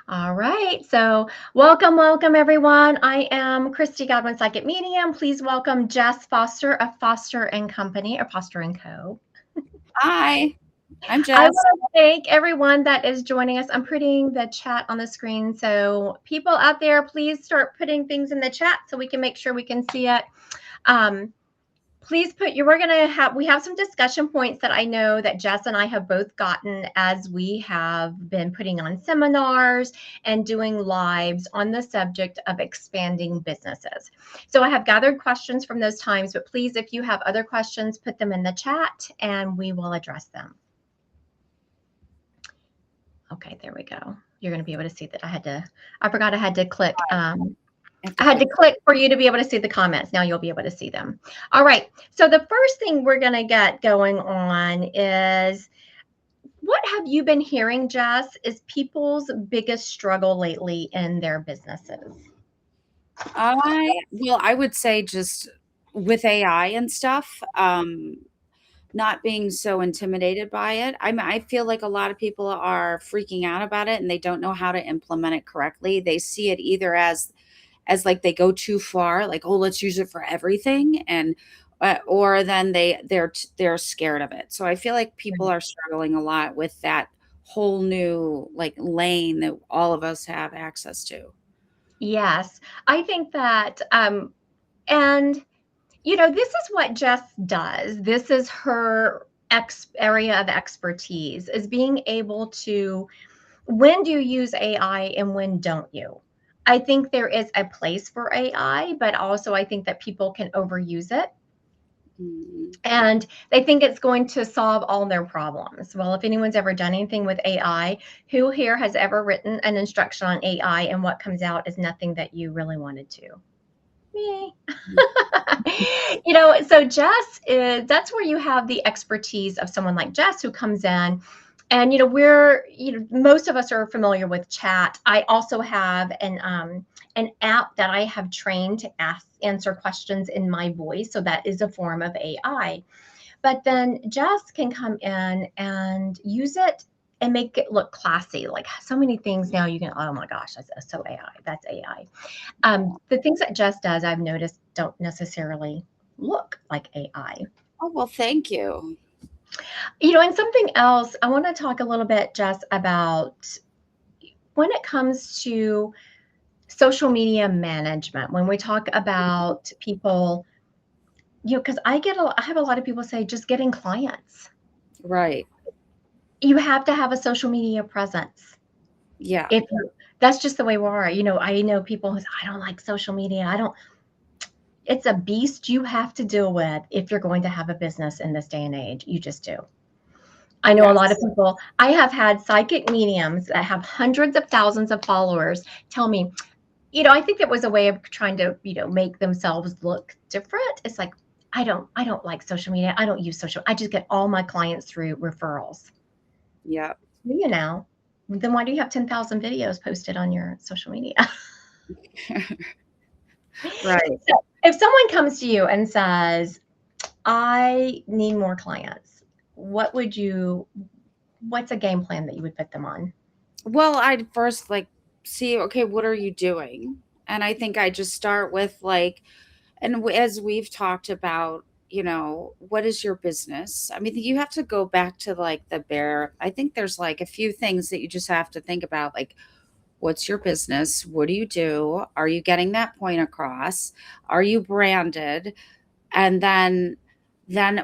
All right. So, welcome everyone. I am Christy Godwin, Psychic Medium. Please welcome Jess Foster of Foster and Company or Foster and Co. Hi, I'm I Jess. want to thank everyone that is joining us. I'm putting the chat on the screen. So, people out there, please start putting things in the chat so we can make sure we can see it. Please we have some discussion points that I know that Jess and I have both gotten as we have been putting on seminars and doing lives on the subject of expanding businesses. So I have gathered questions from those times, but please, if you have other questions, put them in the chat and we will address them. Okay, there we go. You're going to be able to see that I forgot I had to click. I had to click for you to be able to see the comments. Now you'll be able to see them. All right. So the first thing we're going to get going on is, what have you been hearing, Jess, is people's biggest struggle lately in their businesses? I would say just with AI and stuff, not being so intimidated by it. I feel like a lot of people are freaking out about it and they don't know how to implement it correctly. They see it either as like they go too far, like, oh, let's use it for everything, and or then they're scared of it. So I feel like people are struggling a lot with that whole new like lane that all of us have access to. Yes, I think that, and this is what Jess does. This is her area of expertise, is being able to, when do you use AI and when don't you? I think there is a place for AI, but also I think that people can overuse it. And they think it's going to solve all their problems. Well, if anyone's ever done anything with AI, who here has ever written an instruction on AI and what comes out is nothing that you really wanted to? Me. So Jess that's where you have the expertise of someone like Jess who comes in. And most of us are familiar with chat. I also have an app that I have trained to answer questions in my voice, so that is a form of AI. But then Jess can come in and use it and make it look classy. Like so many things now you can, oh my gosh, that's so AI. That's AI. The things that Jess does, I've noticed, don't necessarily look like AI. Oh, well, thank you. And something else, I want to talk a little bit, Jess, about when it comes to social media management, when we talk about people, because I have a lot of people say just getting clients. Right. You have to have a social media presence. Yeah. If that's just the way we are. I know people who say, I don't like social media. It's a beast you have to deal with if you're going to have a business in this day and age. You just do. I know a lot of Yes. people, I have had psychic mediums that have hundreds of thousands of followers tell me, I think it was a way of trying to, make themselves look different. It's like, I don't like social media. I don't use social. I just get all my clients through referrals. Yeah. Then why do you have 10,000 videos posted on your social media? Right. So if someone comes to you and says, I need more clients, what's a game plan that you would put them on? Well, I'd first like see, okay, what are you doing? And I think I just start with like, and as we've talked about, what is your business? I mean, you have to go back to like I think there's like a few things that you just have to think about, like, what's your business? What do you do? Are you getting that point across? Are you branded? And then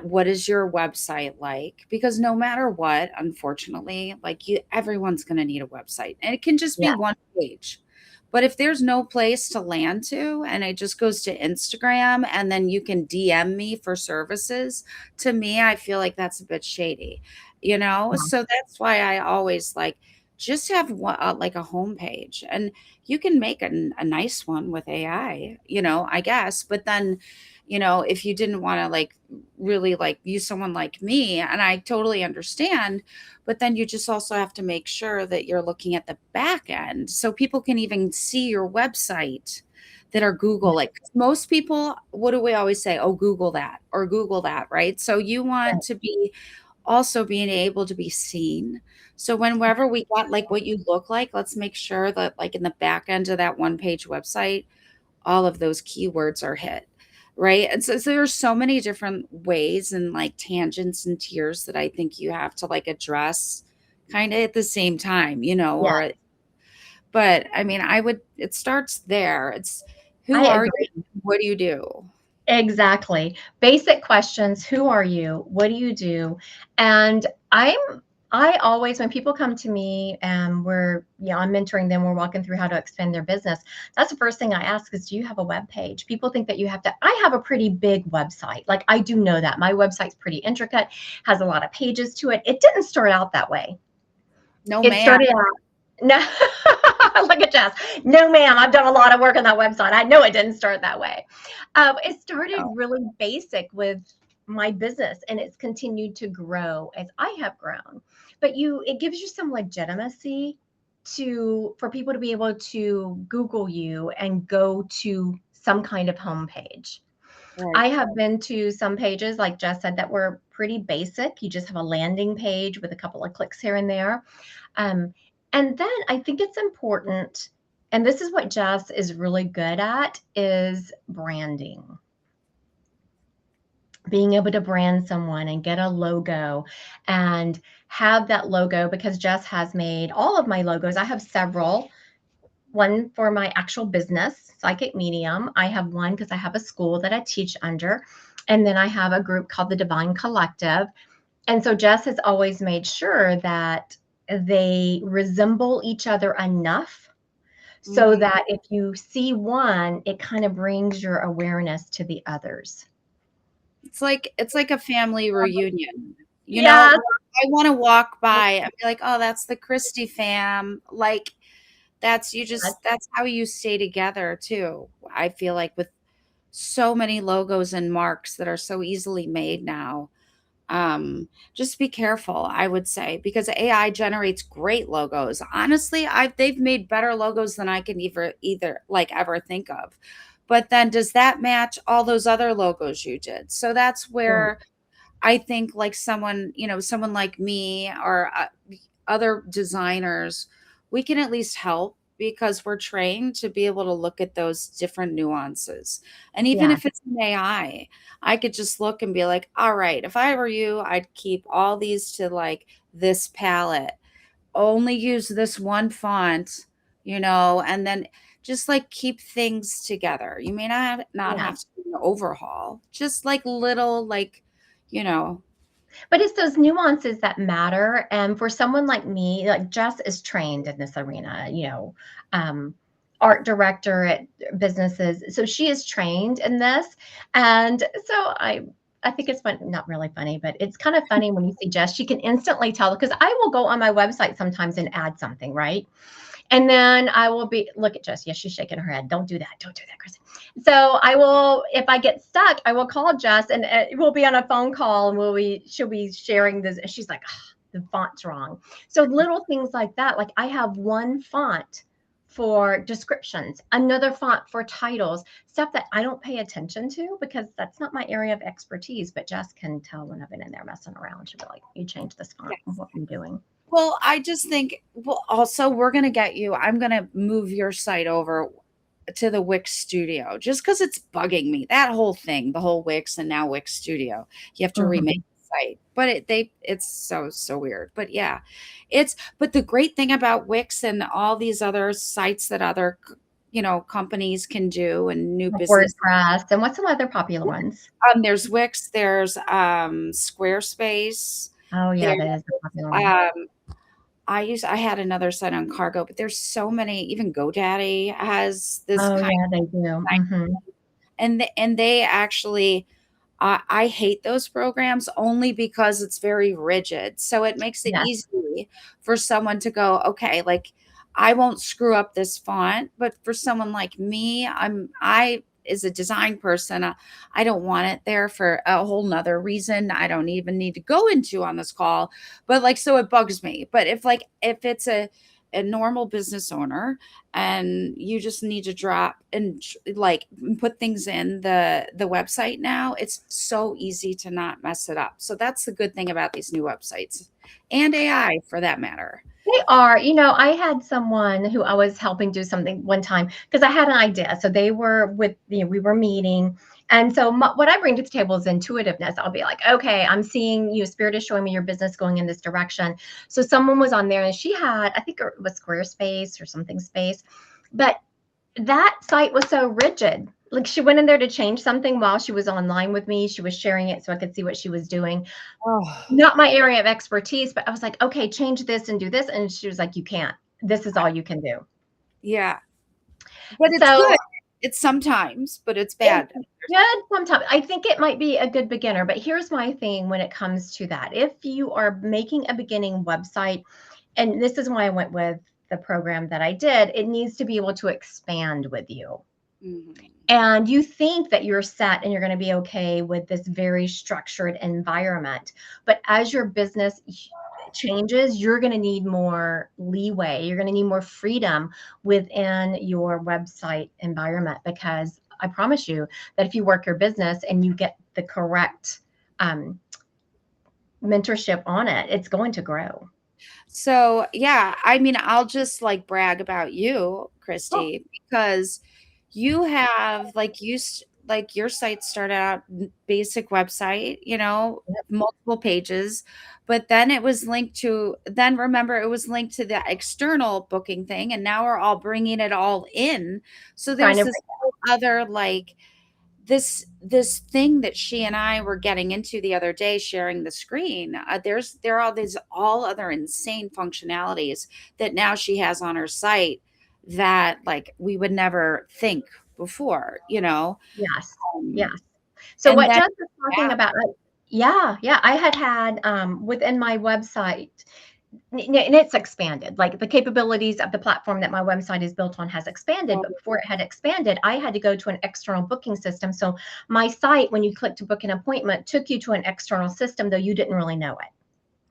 what is your website like? Because no matter what, unfortunately, like everyone's going to need a website, and it can just be Yeah. one page. But if there's no place to land to and it just goes to Instagram and then you can DM me for services, to me, I feel like that's a bit shady. So that's why I always like just have like a homepage, and you can make a nice one with AI, I guess. But then, if you didn't want to like really like use someone like me, and I totally understand, but then you just also have to make sure that you're looking at the back end so people can even see your website that are Google. Like most people, what do we always say? Oh, Google that or Google that, right? So you want to be also being able to be seen. So whenever we got like what you look like, let's make sure that like in the back end of that one page website, all of those keywords are hit. Right. And so there's so many different ways and like tangents and tiers that I think you have to like address kind of at the same time, Yeah, or but I mean, it starts there. It's who I are you? agree. What do you do? Exactly. Basic questions. Who are you? What do you do? And I always, when people come to me and I'm mentoring them, we're walking through how to expand their business. That's the first thing I ask is, do you have a web page? People think that you have to, I have a pretty big website. Like I do know that my website's pretty intricate, has a lot of pages to it. It didn't start out that way. No, It ma'am. started out, no, look at Jess. No, ma'am, I've done a lot of work on that website. I know it didn't start that way. It started really basic with my business, and it's continued to grow as I have grown. But it gives you some legitimacy for people to be able to Google you and go to some kind of homepage. Right. I have been to some pages, like Jess said, that were pretty basic. You just have a landing page with a couple of clicks here and there. Um, and then I think it's important, and this is what Jess is really good at, is branding. Being able to brand someone and get a logo and have that logo, because Jess has made all of my logos. I have several. One for my actual business, Psychic Medium. I have one because I have a school that I teach under. And then I have a group called the Divine Collective. And so Jess has always made sure that they resemble each other enough so Mhm. that if you see one, it kind of brings your awareness to the others. It's like a family reunion. Yes. I want to walk by and be like, "Oh, that's the Christy fam." Like that's how you stay together too. I feel like with so many logos and marks that are so easily made now. Just be careful, I would say, because AI generates great logos. Honestly, they've made better logos than I can either like ever think of. But then does that match all those other logos you did? So that's Right. where I think like someone like me or other designers, we can at least help because we're trained to be able to look at those different nuances. And even Yeah. if it's an AI, I could just look and be like, all right, if I were you, I'd keep all these to like this palette, only use this one font, and then just like keep things together. You may not Yeah. have to do an overhaul, just like little like, you know, But it's those nuances that matter. And for someone like me, like Jess is trained in this arena, um, art director at businesses. So she is trained in this. And so I think it's fun, not really funny, but it's kind of funny when you see Jess, she can instantly tell, because I will go on my website sometimes and add something, right? And then I will look at Jess. Yes, she's shaking her head. Don't do that. Don't do that, Kristen. So I will, if I get stuck, I will call Jess, and we'll be on a phone call, and she'll be sharing this. And she's like, oh, the font's wrong. So little things like that. Like I have one font for descriptions, another font for titles, stuff that I don't pay attention to because that's not my area of expertise. But Jess can tell when I've been in there messing around. She'll be like, you changed this font. What are you doing? well, I just think, well, also, I'm going to move your site over to the Wix Studio just because it's bugging me. That whole thing, the whole Wix and now Wix Studio, you have to remake Mhm. the site. But it's so weird. But yeah, but the great thing about Wix and all these other sites that other, companies can do and new Like business. WordPress, and what's some other popular ones? There's Wix, there's Squarespace, Oh, there yeah, that is a popular one. um I had another site on cargo, but there's so many, even GoDaddy has this Oh, kind yeah, they do. of, Mhm. and they actually, I hate those programs only because it's very rigid. So it makes it Yes, easy for someone to go, okay, like I won't screw up this font, but for someone like me, I as a design person, I don't want it there for a whole nother reason I don't even need to go into on this call. But like, so it bugs me. But if it's a normal business owner, and you just need to drop and like put things in the website now. It's so easy to not mess it up. So that's the good thing about these new websites, and AI for that matter. They are. I had someone who I was helping do something one time because I had an idea. So they were we were meeting. And so what I bring to the table is intuitiveness. I'll be like, okay, I'm seeing you. Spirit is showing me your business going in this direction. So someone was on there and she had, I think it was Squarespace or something space, but that site was so rigid. Like she went in there to change something while she was online with me. She was sharing it so I could see what she was doing. Oh, Not my area of expertise, but I was like, okay, change this and do this. And she was like, you can't. This is all you can do. yeah. But it's So good. It's sometimes, but it's it's bad. good sometimes. I think it might be a good beginner, but here's my thing when it comes to that. If you are making a beginning website, and this is why I went with the program that I did, it needs to be able to expand with you. Mhm. And you think that you're set and you're going to be okay with this very structured environment. But as your business changes, you're going to need more leeway. You're going to need more freedom within your website environment because I promise you that if you work your business and you get the correct um, mentorship on it, it's going to grow. So, yeah, I mean, I'll just like brag about you, Oh, Christy, because you have like your site started out basic website, yep. multiple pages, but then it was linked to, then remember it was linked to the external booking thing, and now we're all bringing it all in. So Trying there's to, this whole other like this thing that she and I were getting into the other day, sharing the screen. There are all these all other insane functionalities that now she has on her site that like we would never think before. yes, Um, yes. So and what then Jess is talking yeah, about, yeah, yeah, I had within my website, and it's expanded. Like the capabilities of the platform that my website is built on has expanded, well, but before it had expanded, I had to go to an external booking system. So my site, when you click to book an appointment, took you to an external system, though you didn't really know it.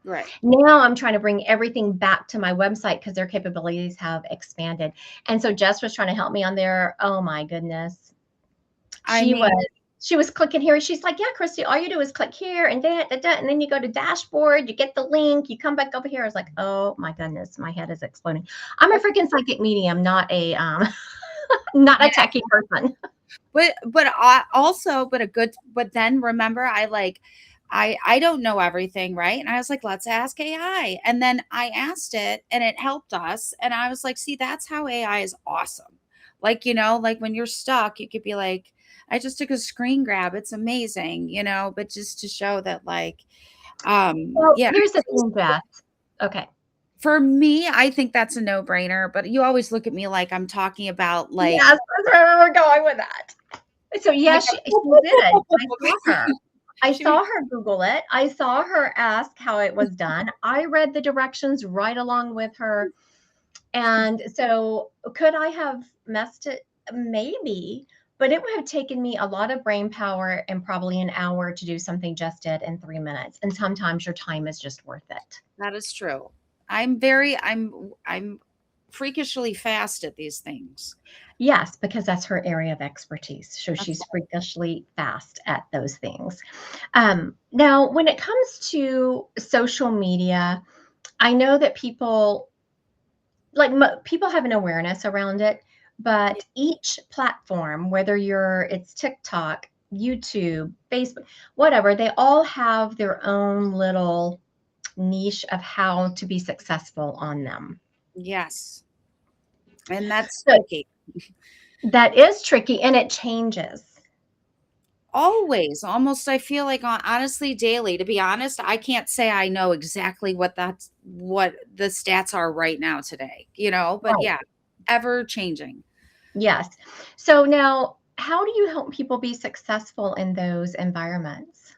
right. Now I'm trying to bring everything back to my website because their capabilities have expanded. And so Jess was trying to help me on there. Oh my goodness. I She was mean, she was clicking here. She's like, yeah, Christy, all you do is click here and that, and then you go to dashboard, you get the link, you come back over here. I was like, oh my goodness, my head is exploding. I'm a freaking psychic medium, not a not a yeah, techie person. but then remember I don't know everything, right? And I was like, let's ask AI. And then I asked it and it helped us. And I was like, see, that's how AI is awesome. Like, like when you're stuck, you could be like, I just took a screen grab. It's amazing, but just to show that Well, yeah. here's the thing, Beth. Okay. For me, I think that's a no-brainer, but you always look at me like I'm talking about Yes, like that's where we're going with that. So yeah, like she did. I saw her. I she saw her Google it. I saw her ask how it was done. I read the directions right along with her. And so could I have messed it? Maybe, but it would have taken me a lot of brain power and probably an hour to do something just did in 3 minutes. And sometimes your time is just worth it. That is true. I'm freakishly fast at these things. Yes, because that's her area of expertise. So That's she's freakishly fast at those things. Now, when it comes to social media, I know that people have an awareness around it, but each platform, whether it's TikTok, YouTube, Facebook, whatever, they all have their own little niche of how to be successful on them. yes. And that's So tricky. that is tricky and it changes. Always, almost I feel like honestly daily. To be honest, I can't say I know exactly what the stats are right now today, but Right. yeah, ever changing. Yes. So now, how do you help people be successful in those environments?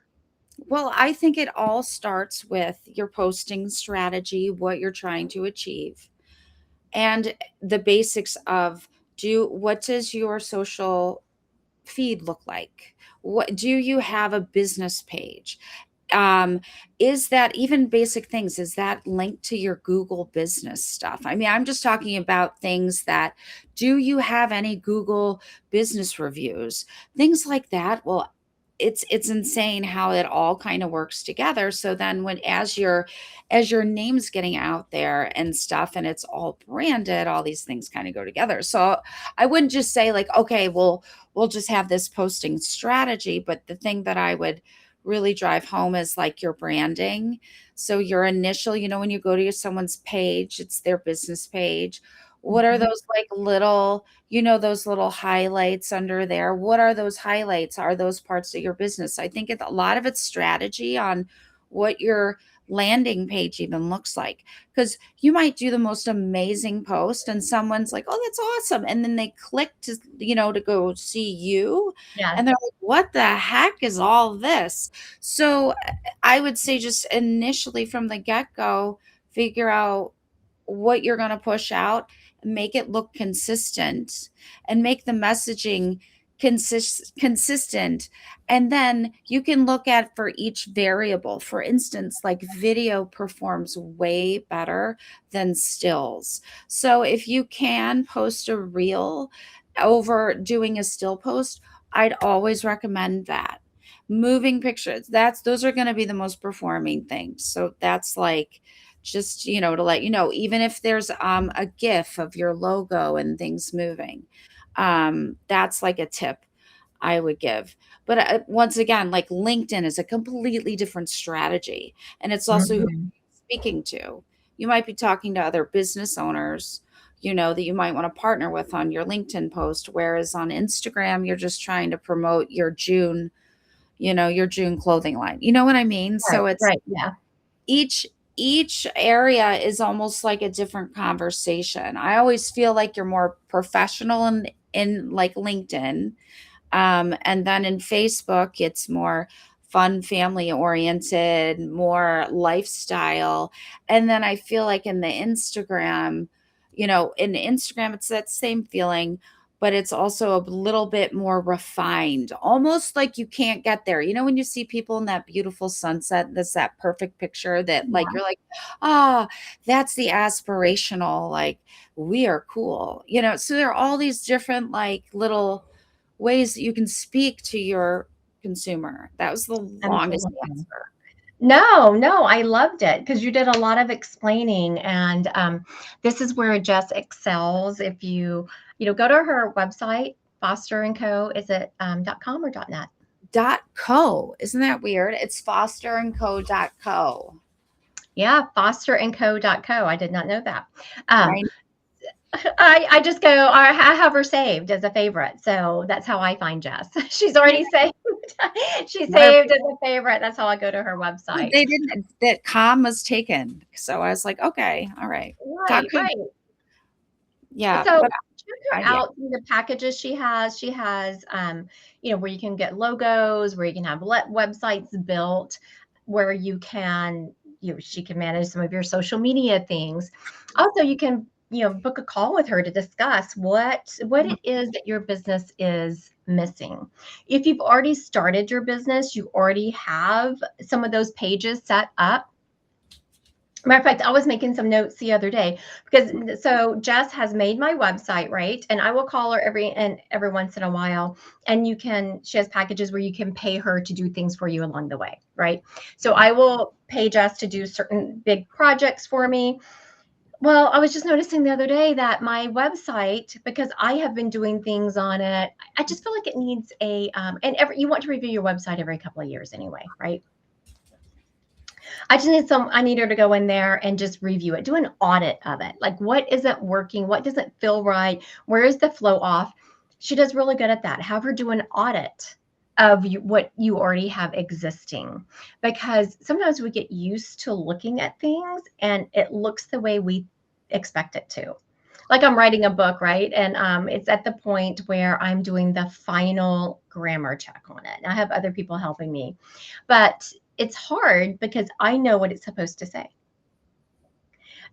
Well, I think it all starts with your posting strategy, what you're trying to achieve, and the basics of what does your social feed look like? What do you have a business page? um is that even basic things, is that linked to your Google business stuff? I mean, I'm just talking about things that, do you have any Google business reviews, things like that. Well, it's insane how it all kind of works together. So then when, as your name's getting out there and stuff, and it's all branded, all these things kind of go together. So I wouldn't just say like, okay, well, we'll just have this posting strategy, but the thing that I would really drive home is like your branding. So your initial, when you go to someone's page, it's their business page. What are Mhm. those like little, those little highlights under there? What are those highlights? Are those parts of your business? I think a lot of it's strategy on what your landing page even looks like. Because you might do the most amazing post and someone's like, oh, that's awesome. And then they click to, to go see you. Yes. And they're like, what the heck is all this? So I would say just initially from the get go, figure out what you're going to push out, make it look consistent, and make the messaging consistent. And then you can look at for each variable. For instance, like video performs way better than stills. So if you can post a reel over doing a still post, I'd always recommend that. Moving pictures, those are going to be the most performing things. So that's like, just, to let you know, even if there's a gif of your logo and things moving, that's like a tip I would give. But once again, like LinkedIn is a completely different strategy, and it's also who Mhm. you're speaking to. You might be talking to other business owners, that you might want to partner with on your LinkedIn post, whereas on Instagram, you're just trying to promote your June clothing line. You know what I mean? Right, So it's right, yeah. each each area is almost like a different conversation. I always feel like you're more professional in like LinkedIn, and then in Facebook, it's more fun, family oriented, more lifestyle. And then I feel like in the Instagram, it's that same feeling, but it's also a little bit more refined, almost like you can't get there. When you see people in that beautiful sunset, that's that perfect picture that like Yeah, you're like, ah, that's the aspirational, like we are cool. So there are all these different like little ways that you can speak to your consumer. That was the longest absolutely. answer. No, no, I loved it because you did a lot of explaining, and this is where Jess excels. If go to her website, Foster and Co. Is it .com or .net? .co. Isn't that weird? It's fosterandco.co. Yeah, fosterandco.co. I did not know that. Um, Right? I just go. I have her saved as a favorite, so that's how I find Jess. She's Yeah. already saved. She's Never, saved as a favorite. That's how I go to her website. they didn't, that com was taken. So I was like, okay, all right. Right, Could, right. yeah, So but check her yeah. out through the packages she has. She has, where you can get logos, where you can have websites built, where you can, she can manage some of your social media things. Also, you can, book a call with her to discuss what it is that your business is missing. If you've already started your business, you already have some of those pages set up. Matter of fact, I was making some notes the other day because so Jess has made my website, right? And I will call her every once in a while. And she has packages where you can pay her to do things for you along the way, right? So I will pay Jess to do certain big projects for me. Well, I was just noticing the other day that my website, because I have been doing things on it, I just feel like it needs you want to review your website every couple of years anyway, right? I need her to go in there and just review it, do an audit of it. Like what isn't working, what doesn't feel right, where is the flow off? She does really good at that. Have her do an audit of what you already have existing, because sometimes we get used to looking at things and it looks the way we expect it to. Like I'm writing a book, right? And it's at the point where I'm doing the final grammar check on it. And I have other people helping me, but it's hard because I know what it's supposed to say.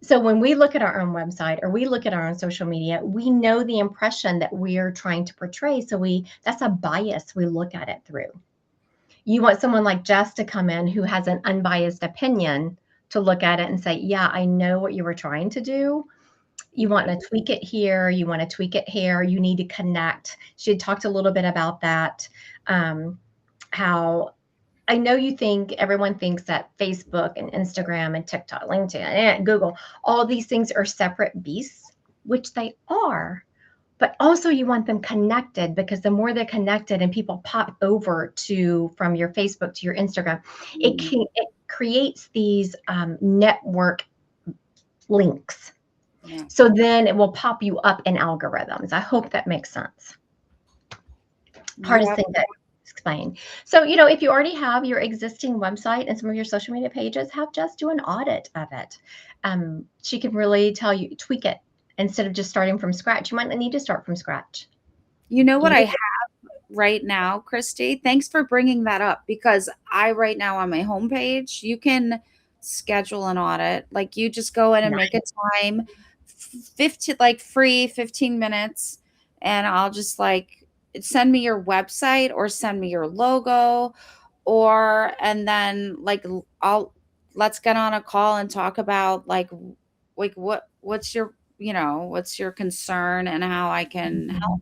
So when we look at our own website or we look at our own social media, we know the impression that we're trying to portray. So that's a bias we look at it through. You want someone like Jess to come in who has an unbiased opinion to look at it and say, yeah, I know what you were trying to do. You want to tweak it here. You want to tweak it here. You need to connect. She had talked a little bit about that. How I know everyone thinks that Facebook and Instagram and TikTok, LinkedIn, and Google, all these things are separate beasts, which they are. But also you want them connected, because the more they're connected and people pop over from your Facebook to your Instagram, it creates these network links. Yeah. So then it will pop you up in algorithms. I hope that makes sense. Hardest thing to explain. So, if you already have your existing website and some of your social media pages, have Jess do an audit of it. She can really tell you, tweak it instead of just starting from scratch. You might not need to start from scratch. You know what I have right now, Christy? Thanks for bringing that up, because right now on my homepage, you can schedule an audit. Like, you just go in and make a time, 15, like free 15 minutes, and I'll just like send me your website or send me your logo, and then like let's get on a call and talk about like what's your concern and how I can help.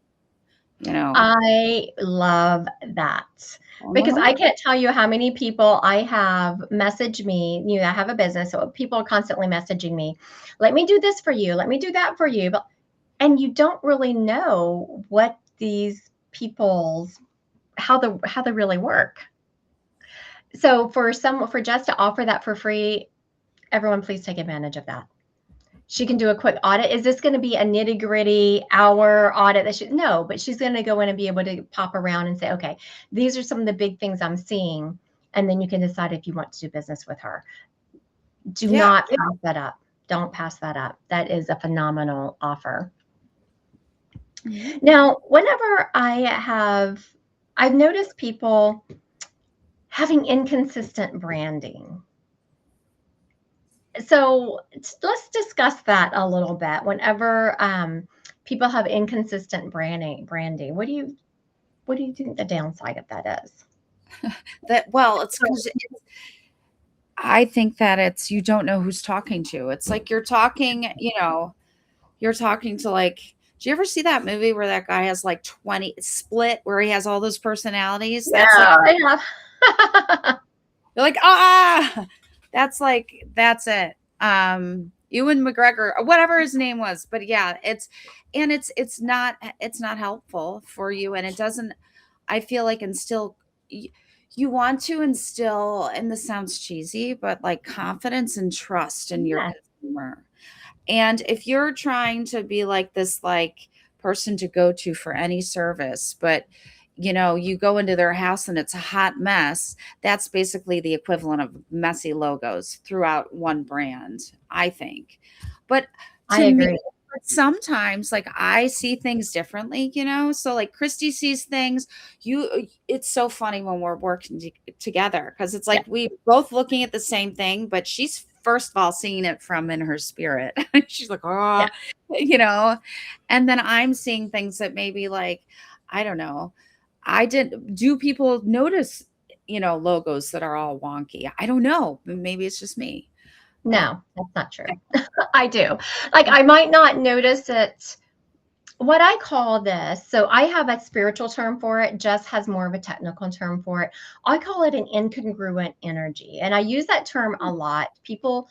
I love that, because I can't tell you how many people I have messaged me. I have a business, so people are constantly messaging me, let me do this for you, let me do that for you. And you don't really know what these people's, how they really work. So for Jess to offer that for free, everyone please take advantage of that. She can do a quick audit. Is this going to be a nitty-gritty hour audit? No, but she's going to go in and be able to pop around and say, okay, these are some of the big things I'm seeing. And then you can decide if you want to do business with her. Do not pass that up. Don't pass that up. That is a phenomenal offer. Now, whenever I've noticed people having inconsistent branding. So let's discuss that a little bit. Whenever people have inconsistent branding, what do you think the downside of that is? I think that it's, you don't know who's talking to. It's like you're talking to like, do you ever see that movie where that guy has like 20 Split, where he has all those personalities? Yeah, you're like, that's it. Ewan McGregor, or whatever his name was. But yeah, it's not helpful for you. And it doesn't, I feel like, instill, you want to instill, and this sounds cheesy, but like confidence and trust in your consumer. And if you're trying to be like this, like person to go to for any service, but you go into their house and it's a hot mess, that's basically the equivalent of messy logos throughout one brand, I think. But I agree. Sometimes, like, I see things differently, so like Christy sees things, it's so funny when we're working together, because it's like we both looking at the same thing, but she's first of all seeing it from in her spirit. She's like, and then I'm seeing things that maybe, like, I don't know, do people notice, logos that are all wonky? I don't know. Maybe it's just me. No, that's not true. I do. Like, I might not notice it. What I call this, so I have a spiritual term for it. Jess has more of a technical term for it. I call it an incongruent energy. And I use that term a lot. People,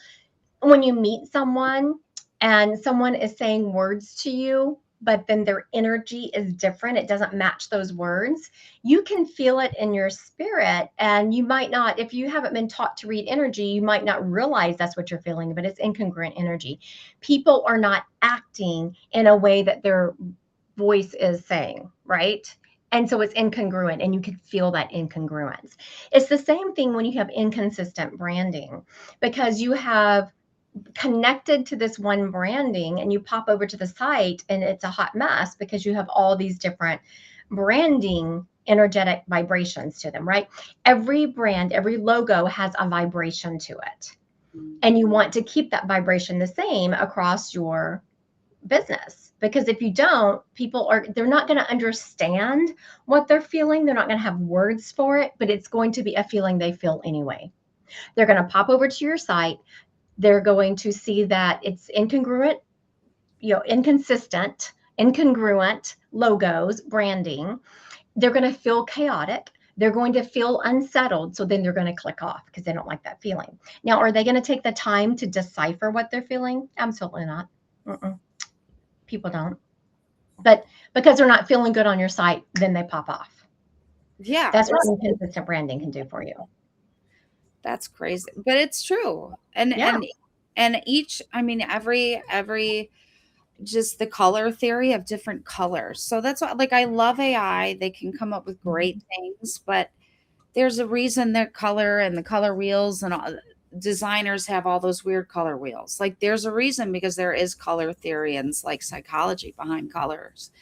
when you meet someone and someone is saying words to you, but then their energy is different, it doesn't match those words, you can feel it in your spirit. And you might not, if you haven't been taught to read energy, you might not realize that's what you're feeling, but it's incongruent energy. People are not acting in a way that their voice is saying, right? And so it's incongruent, and you can feel that incongruence. It's the same thing when you have inconsistent branding, because you have connected to this one branding and you pop over to the site and it's a hot mess because you have all these different branding energetic vibrations to them, right? Every brand, every logo has a vibration to it. And you want to keep that vibration the same across your business, because if you don't, they're not going to understand what they're feeling. They're not going to have words for it, but it's going to be a feeling they feel anyway. They're going to pop over to your site. They're going to see that it's incongruent, inconsistent, incongruent logos, branding. They're going to feel chaotic. They're going to feel unsettled. So then they're going to click off because they don't like that feeling. Now, are they going to take the time to decipher what they're feeling? Absolutely not. Mm-mm. People don't. But because they're not feeling good on your site, then they pop off. Yeah. That's what inconsistent branding can do for you. That's crazy. But it's true. And Yeah. and each, I mean, every just the color theory of different colors. So that's what, like, I love AI. They can come up with great things, but there's a reason their color and the color wheels and all, designers have all those weird color wheels. Like, there's a reason, because there is color theory and like psychology behind colors.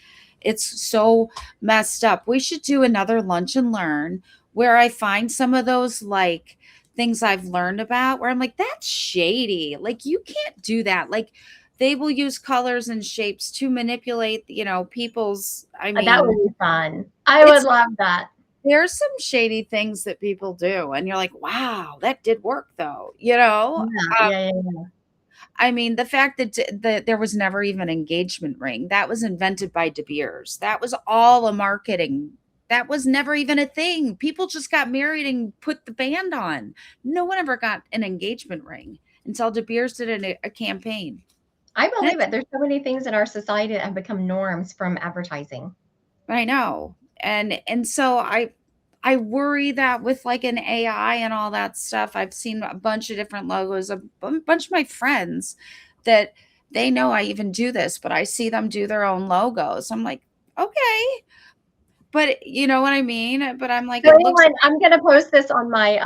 It's so messed up. We should do another lunch and learn where I find some of those like things I've learned about where I'm like, that's shady. Like, you can't do that. Like, they will use colors and shapes to manipulate, people's, I That would mean, be fun. I would love that. there's some shady things that people do, and you're like, wow, that did work though, you know? Yeah. I mean, the fact that there was never even an engagement ring, that was invented by De Beers. That was all a marketing. That was never even a thing. People just got married and put the band on. No one ever got an engagement ring until De Beers did a campaign. I believe it. There's so many things in our society that have become norms from advertising. I know. And so I worry that with like an AI and all that stuff, I've seen a bunch of different logos, a bunch of my friends that they know I even do this, but I see them do their own logos. I'm like, okay, but you know what I mean? But I'm like, So it looks I'm going to post this on my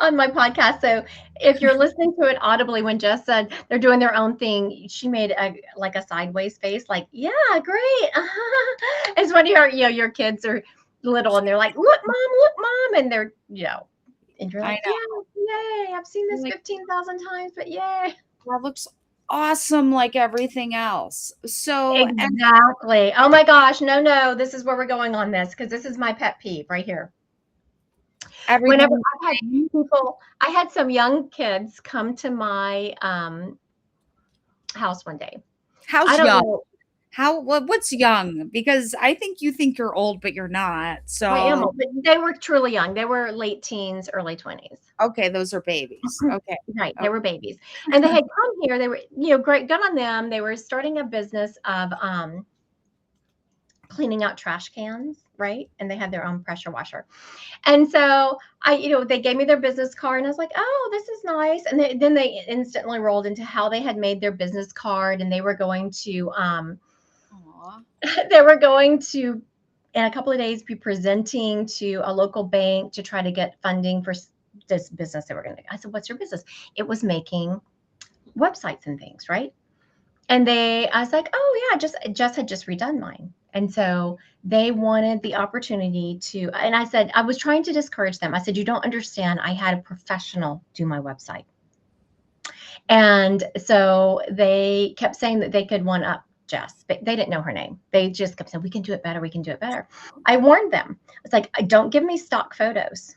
podcast. So if you're listening to it audibly, when Jess said they're doing their own thing, she made a sideways face, like, yeah, great. It's when your kids are little and they're like, look, mom, and they're and you're like, yeah, yay! I've seen this like, 15,000 times, but yay! that looks awesome like everything else. So Exactly. Oh my gosh, no, this is where we're going on this, because this is my pet peeve right here. Whenever I had some young kids come to my house one day. How's young? What's young? Because I think you think you're old, but you're not. So I am old, but they were truly young. They were late teens, early 20s. Okay, those are babies. Okay. Right. They were babies. And they had come here. They were, great, good on them. They were starting a business of cleaning out trash cans, right? And they had their own pressure washer. And so they gave me their business card, and I was like, oh, this is nice. And then they instantly rolled into how they had made their business card, and they were going to in a couple of days be presenting to a local bank to try to get funding for this business they were going to do. I said, what's your business? It was making websites and things, right? And I was like, oh yeah, Jess had just redone mine. And so they wanted the opportunity to, and I said, I was trying to discourage them. I said, you don't understand. I had a professional do my website. And so they kept saying that they could one up Jess, but they didn't know her name. They just kept saying, we can do it better. We can do it better. I warned them. It's like, don't give me stock photos.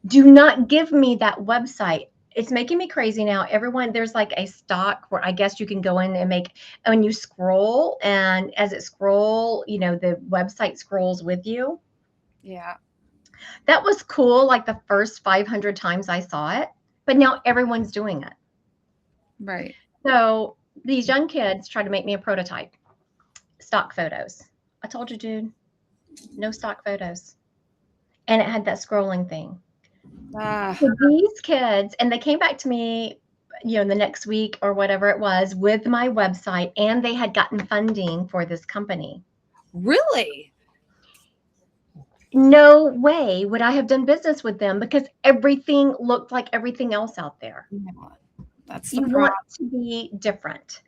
Do not give me that website. It's making me crazy now. There's like a stock where I guess you can go in and when you scroll, and as it scroll, the website scrolls with you. Yeah. That was cool. Like the first 500 times I saw it, but now everyone's doing it. Right. So these young kids try to make me a prototype. Stock photos. I told you, dude, no stock photos. And it had that scrolling thing. So these kids, and they came back to me, the next week or whatever it was, with my website, and they had gotten funding for this company. Really? No way would I have done business with them, because everything looked like everything else out there. Yeah, that's you want to be different.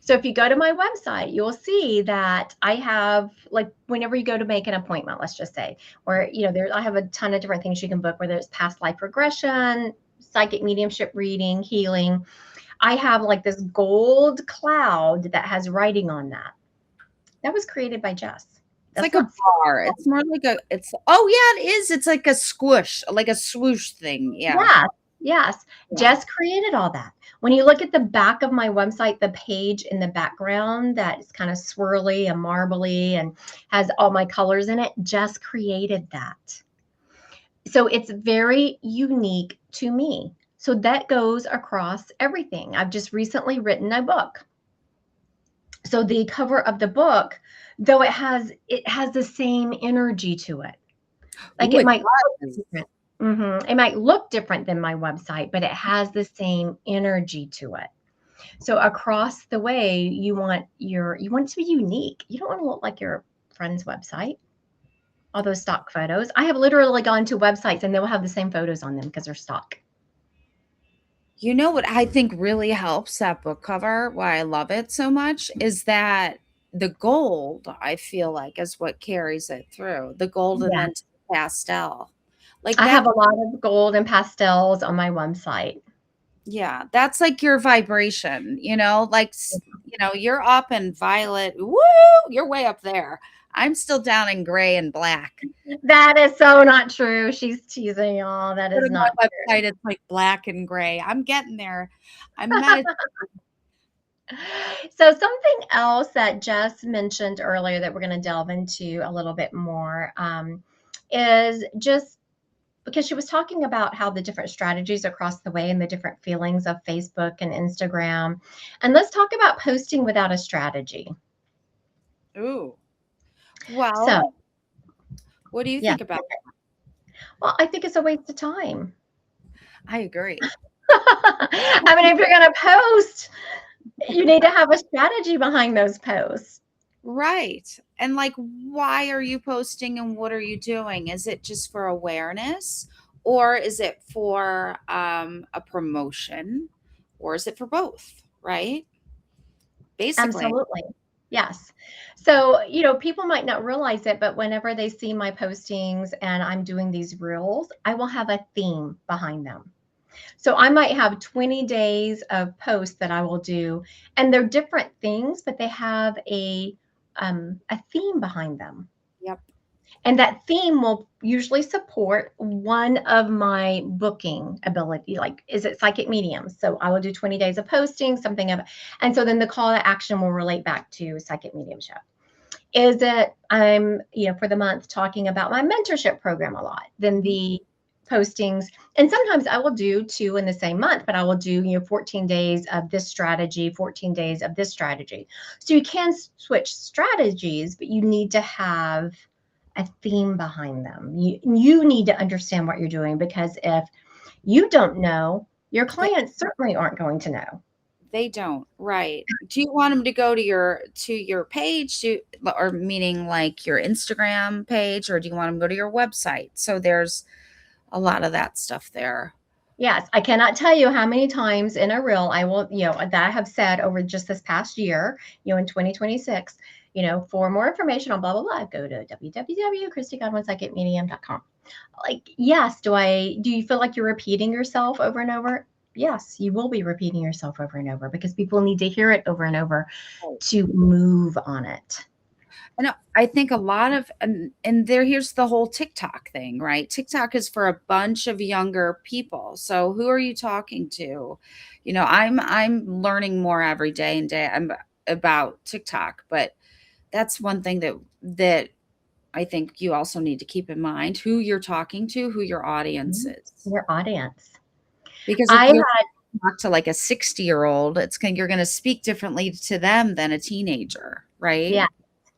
So if you go to my website, you'll see that I have, like, whenever you go to make an appointment, let's just say, or, I have a ton of different things you can book, whether it's past life regression, psychic mediumship reading, healing. I have like this gold cloud that has writing on that. That was created by Jess. It's That's like a not bar. It's more like oh yeah, it is. It's like a squish, like a swoosh thing. Yeah. Yes, yes. Yeah. Jess created all that. When you look at the back of my website, the page in the background that's kind of swirly and marbly and has all my colors in it, Jess created that. So it's very unique to me. So that goes across everything. I've just recently written a book. So the cover of the book, though it has the same energy to it. Like Ooh, it it might look does. different. It might look different than my website, but it has the same energy to it. So across the way, you want it to be unique. You don't want to look like your friend's website. All those stock photos. I have literally gone to websites and they will have the same photos on them because they're stock. You know what I think really helps that book cover, why I love it so much, is that the gold, I feel like, is what carries it through. The gold and Yeah. then pastel. Like I that, have a lot of gold and pastels on my website. yeah, that's like your vibration, like, you're up in violet. Woo, you're way up there. I'm still down in gray and black. That is so not true. She's teasing y'all. That Go is to my not website, it's like black and gray. I'm getting there. I'm meditating. So something else that Jess mentioned earlier that we're going to delve into a little bit more is just because she was talking about how the different strategies across the way and the different feelings of Facebook and Instagram. And let's talk about posting without a strategy. Ooh. So, Well, what do you yeah, think about well, I think it's a waste of time. I agree. I mean, if you're going to post, you need to have a strategy behind those posts. Right. And like, why are you posting and what are you doing? Is it just for awareness or is it for a promotion or is it for both? Right. Basically. Absolutely. Yes. So, people might not realize it, but whenever they see my postings and I'm doing these reels, I will have a theme behind them. So I might have 20 days of posts that I will do, and they're different things, but they have a theme behind them. Yep. And that theme will usually support one of my booking ability. Like, is it psychic mediums? So I will do 20 days of posting, something of, and so then the call to action will relate back to psychic mediumship. Is it for the month talking about my mentorship program a lot? Then the postings, and sometimes I will do two in the same month, but I will do 14 days of this strategy, 14 days of this strategy. So you can switch strategies, but you need to have a theme behind them. You need to understand what you're doing, because if you don't know, your They, clients certainly aren't going to know. they don't. Right. Do you want them to go to your page or meaning like your Instagram page or do you want them to go to your website? So there's a lot of that stuff there. Yes, I cannot tell you how many times in a reel I will, that I have said over just this past year, in 2026, for more information on blah, blah, blah, go to www.christygodwinpsychicmedium.com. Like, yes, do you feel like you're repeating yourself over and over? Yes, you will be repeating yourself over and over because people need to hear it over and over to move on it. And I think a lot of and here's the whole TikTok thing, right? TikTok is for a bunch of younger people. So who are you talking to? I'm learning more every day and day about TikTok, but that's one thing that I think you also need to keep in mind who you're talking to, who your audience is. Your audience. Because if I you talk to like a 60-year-old, you're going to speak differently to them than a teenager, right? Yeah.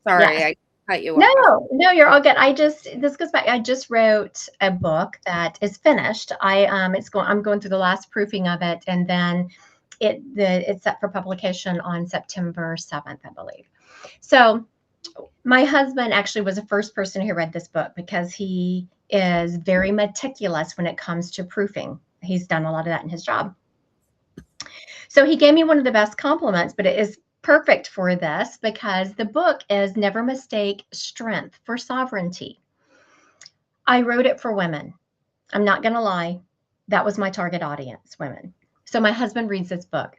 Sorry, Yes. I cut you off. No, you're all good. This goes back. I just wrote a book that is finished. I'm going through the last proofing of it, and then it's set for publication on September 7th, I believe. So my husband actually was the first person who read this book because he is very meticulous when it comes to proofing. He's done a lot of that in his job. So he gave me one of the best compliments, but it is perfect for this because the book is Never Mistake Strength for Sovereignty. I wrote it for women. I'm not going to lie. That was my target audience, women. So my husband reads this book.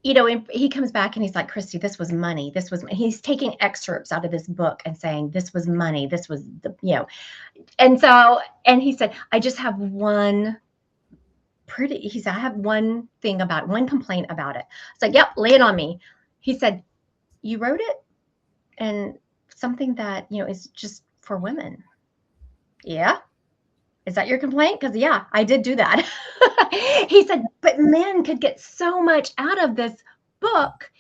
and he comes back and he's like, Christy, this was money. He's taking excerpts out of this book and saying, this was money. This was and he said, I just have he said, I have one complaint about it. It's like, yep, lay it on me. He said, you wrote it and something that, is just for women. Yeah. Is that your complaint? Because yeah, I did do that. He said, but men could get so much out of this book.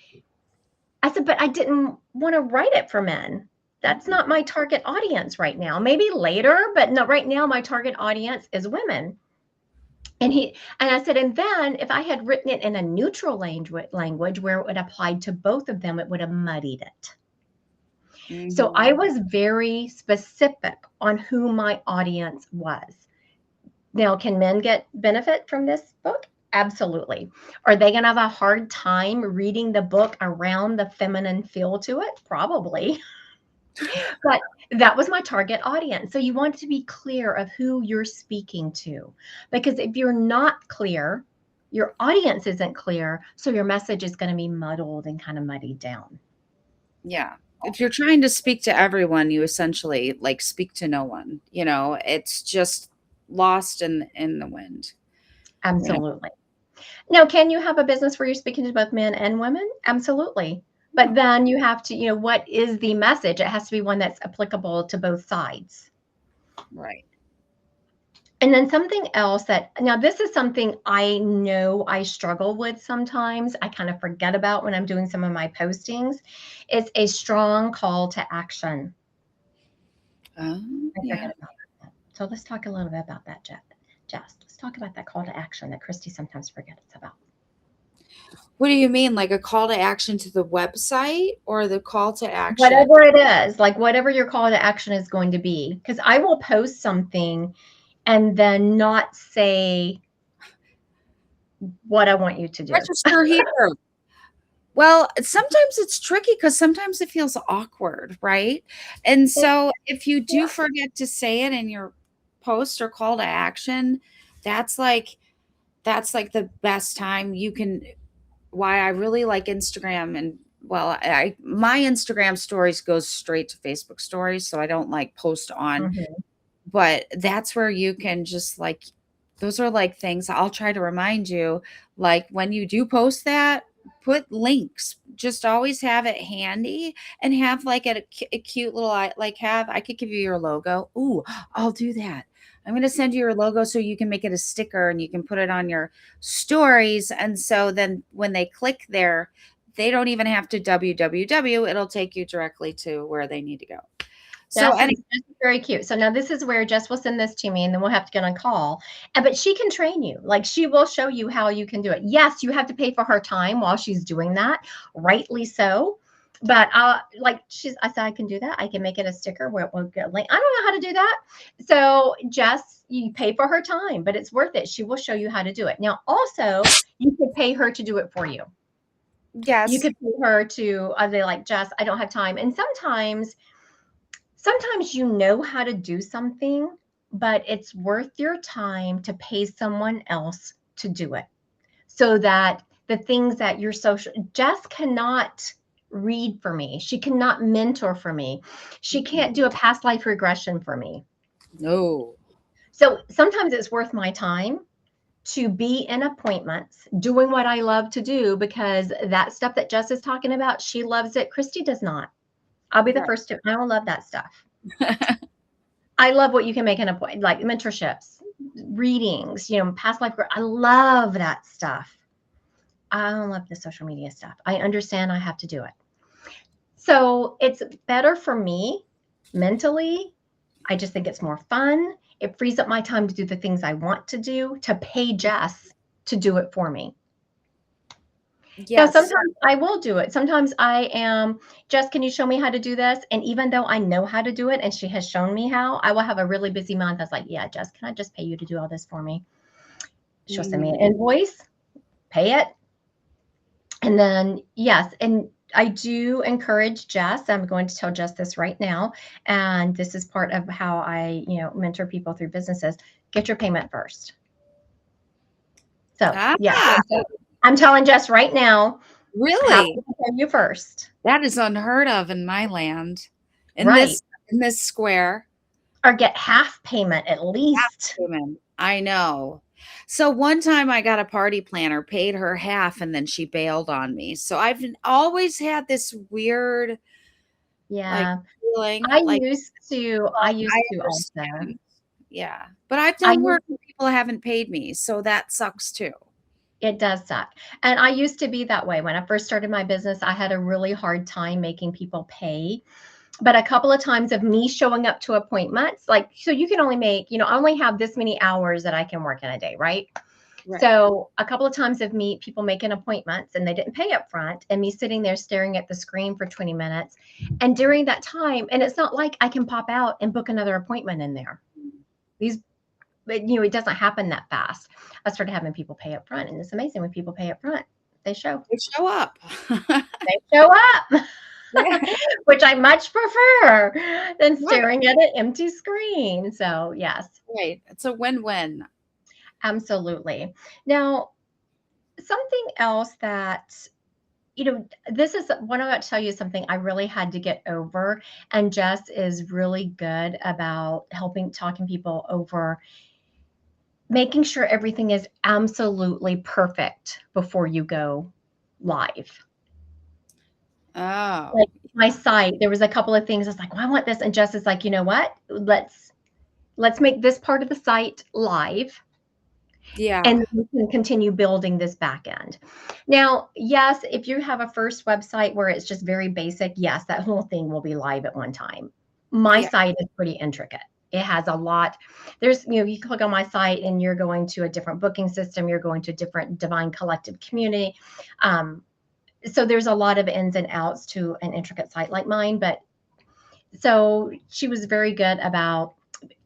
I said, but I didn't want to write it for men. That's not my target audience right now. Maybe later, but no, right now my target audience is women. And I said, and then if I had written it in a neutral language where it would apply to both of them, it would have muddied it. Mm-hmm. So I was very specific on who my audience was. Now, can men get benefit from this book? Absolutely. Are they going to have a hard time reading the book around the feminine feel to it? Probably. But that was my target audience. So you want to be clear of who you're speaking to, because if you're not clear, your audience isn't clear. So your message is going to be muddled and kind of muddied down. Yeah. If you're trying to speak to everyone, you essentially like speak to no one. It's just lost in the wind. Absolutely. Now, can you have a business where you're speaking to both men and women? Absolutely. But then you have to, what is the message? It has to be one that's applicable to both sides. Right. And then something else now this is something I know I struggle with sometimes. I kind of forget about when I'm doing some of my postings. It's a strong call to action. Yeah. So let's talk a little bit about that, Jess. Let's talk about that call to action that Christy sometimes forgets about. What do you mean? Like a call to action to the website or the call to action? Whatever it is, like whatever your call to action is going to be. Because I will post something and then not say what I want you to do. Register here. Well, sometimes it's tricky because sometimes it feels awkward, right? And so if you do forget to say it in your post or call to action, that's like the best time you can. Why I really like Instagram, and well, my Instagram stories goes straight to Facebook stories, so I don't like post on. Mm-hmm. But that's where you can just like, those are like things I'll try to remind you. Like when you do post that, put links. Just always have it handy and have like a cute little I could give you your logo. Ooh, I'll do that. I'm going to send you your logo so you can make it a sticker and you can put it on your stories. And so then when they click there, they don't even have to www. It'll take you directly to where they need to go. So that's very cute. So now this is where Jess will send this to me and then we'll have to get on call. But she can train you. Like she will show you how you can do it. Yes, you have to pay for her time while she's doing that. Rightly so. But I said, I can do that. I can make it a sticker where it won't get a link. I don't know how to do that. So Jess, you pay for her time, but it's worth it. She will show you how to do it. Now, also, you could pay her to do it for you. Yes. You could pay her to, they like, Jess, I don't have time. And sometimes you know how to do something, but it's worth your time to pay someone else to do it. So that the things that your Jess cannot read for me. She cannot mentor for me. She can't do a past life regression for me. No. So sometimes it's worth my time to be in appointments doing what I love to do, because that stuff that Jess is talking about, she loves it. Christy does not. I'll be the first to. I don't love that stuff. I love what you can make an appointment, like mentorships, readings, past life. I love that stuff. I don't love the social media stuff. I understand I have to do it. So it's better for me mentally. I just think it's more fun. It frees up my time to do the things I want to do, to pay Jess to do it for me. Yes. So sometimes I will do it. Sometimes I am, Jess, can you show me how to do this? And even though I know how to do it and she has shown me how, I will have a really busy month. I was like, yeah, Jess, can I just pay you to do all this for me? She'll send me an invoice, pay it. And then, yes, and I do encourage Jess. I'm going to tell Jess this right now. And this is part of how I, mentor people through businesses. Get your payment first. So, yeah. I'm telling Jess right now, have Really? to pay you first. That is unheard of in my land. In Right. this square. Or get half payment at least. Women. I know. So one time I got a party planner, paid her half, and then she bailed on me. So I've always had this weird, like, Yeah. feeling I like, used to well, I I used to also. understand. Yeah. But I've I done used work where people haven't paid me. So that sucks too. It does suck. And I used to be that way. When I first started my business, I had a really hard time making people pay. But a couple of times of me showing up to appointments, like, so you can only make, I only have this many hours that I can work in a day, right? Right. So a couple of times of me, people making appointments and they didn't pay up front, and me sitting there staring at the screen for 20 minutes. And during that time, and it's not like I can pop out and book another appointment in there. These, it doesn't happen that fast. I started having people pay up front, and it's amazing when people pay up front, they show. They show up. They show up. Yeah. Which I much prefer than Right. staring at an empty screen. So, yes, Right. It's a win-win. absolutely. Now, something else that, this is when I got to tell you something I really had to get over. And Jess is really good about talking people over, making sure everything is absolutely perfect before you go live. Oh, Like my site, there was a couple of things I was like, well, I want this. And Jess is like, you know what? Let's make this part of the site live, yeah. and we can continue building this back end. Now, yes, if you have a first website where it's just very basic, yes, that whole thing will be live at one time. My Yeah. site is pretty intricate. It has a lot. There's, you click on my site and you're going to a different booking system. You're going to a different Divine Collective community. So there's a lot of ins and outs to an intricate site like mine. But so she was very good about,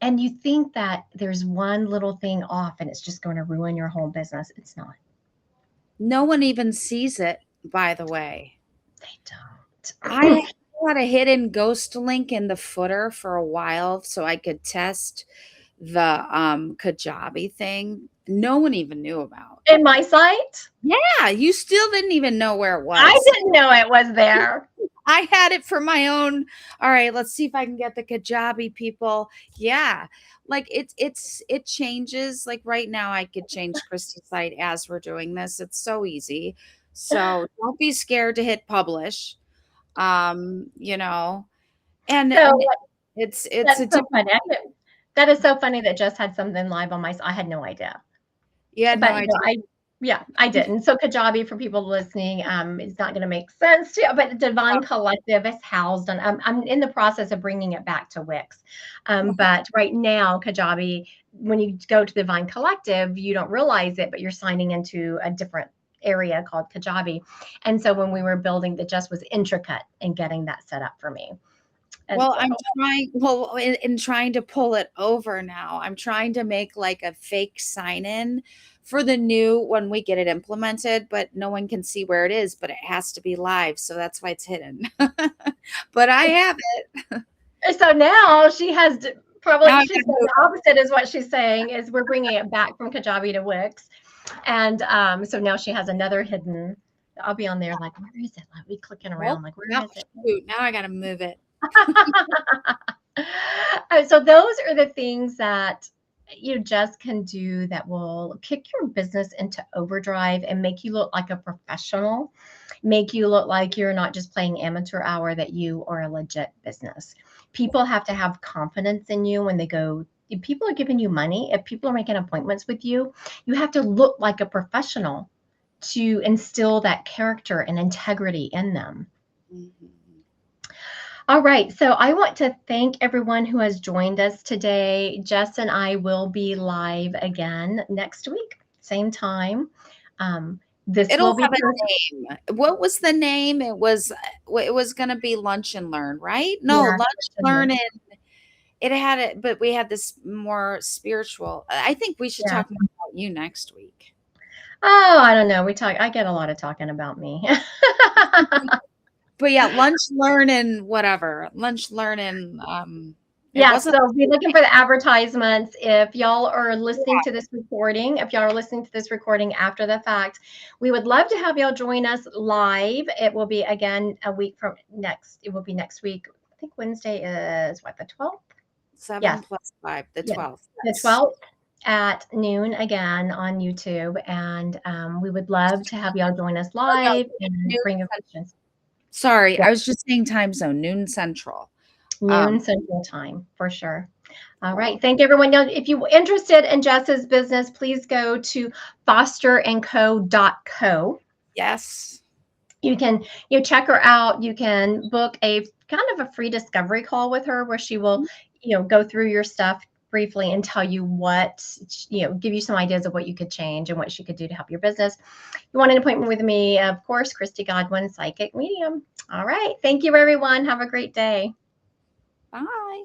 and you think that there's one little thing off and it's just going to ruin your whole business. It's not. No one even sees it, by the way. They I don't. had a hidden ghost link in the footer for a while so I could test the Kajabi thing. No one even knew about. In my site, Yeah, you still didn't even know where it I was. didn't know it was there. I had it for my own. All right, let's see if I can get the Kajabi people. Yeah. Like it changes. Like right now I could change Christy's site as we're doing this. It's so easy. So don't be scared to hit publish. You know, So and it's that's a so different. funny. That is so funny that Jess had something live on my. I had no idea. You had no But no, idea. I didn't. So Kajabi, for people listening, it's not going to make sense to you, but Divine Collective is housed on. I'm in the process of bringing it back to Wix, but right now Kajabi, when you go to Divine Collective, you don't realize it, but you're signing into a different area called Kajabi. And so when we were building, the just was intricate in getting that set up for me. And Well, so I'm trying. Well, in trying to pull it over now, I'm trying to make like a fake sign in for the new when we get it implemented, but no one can see where it is, but it has to be live, so that's why it's hidden. But I have it. So now she has Now probably I she's gotta saying move the opposite is what she's saying is we're bringing it back from Kajabi to Wix, and so now she has another hidden. I'll be on there like, where is it? Like we clicking well, around like, where no, is it? shoot, now I gotta move it. So those are the things that you just can do that will kick your business into overdrive and make you look like a professional, make you look like you're not just playing amateur hour, that you are a legit business. People have to have confidence in you when they go. If people are giving you money, if people are making appointments with you, you have to look like a professional to instill that character and integrity in them. Mhm. All right. So I want to thank everyone who has joined us today. Jess and I will be live again next week, same time. This will It'll be have a name. What was the name? It was gonna be Lunch and Learn, right? No, yeah. Lunch, Learn, and it had it, but we had this more spiritual. I think we should Yeah. talk more about you next week. Oh, I don't know. I get a lot of talking about me. But yeah, Lunch, Learn, and whatever. Lunch, Learn, and It Yes, wasn't so be looking for the advertisements. If y'all are listening to this recording, if y'all are listening to this recording after the fact, we would love to have y'all join us live. It will be again a week from next. It will be next week. I think Wednesday is what, the 12th? 7 Yes, plus 5, the yeah, 12th. the Yes. 12th at noon again on YouTube. And we would love to have y'all join us Oh, no, live and noon bring your cen questions. sorry, Yeah, I was just saying time zone, noon Central. noon Um, Central Time for sure. All right. Thank you, everyone. Now, if you're interested in Jess's business, please go to fosterandco.co. yes. You can check her out. You can book a kind of a free discovery call with her where she will, go through your stuff briefly and tell you what, give you some ideas of what you could change and what she could do to help your business. You want an appointment with me, of course, Christy Godwin, psychic medium. All right. Thank you, everyone. Have a great day. Bye.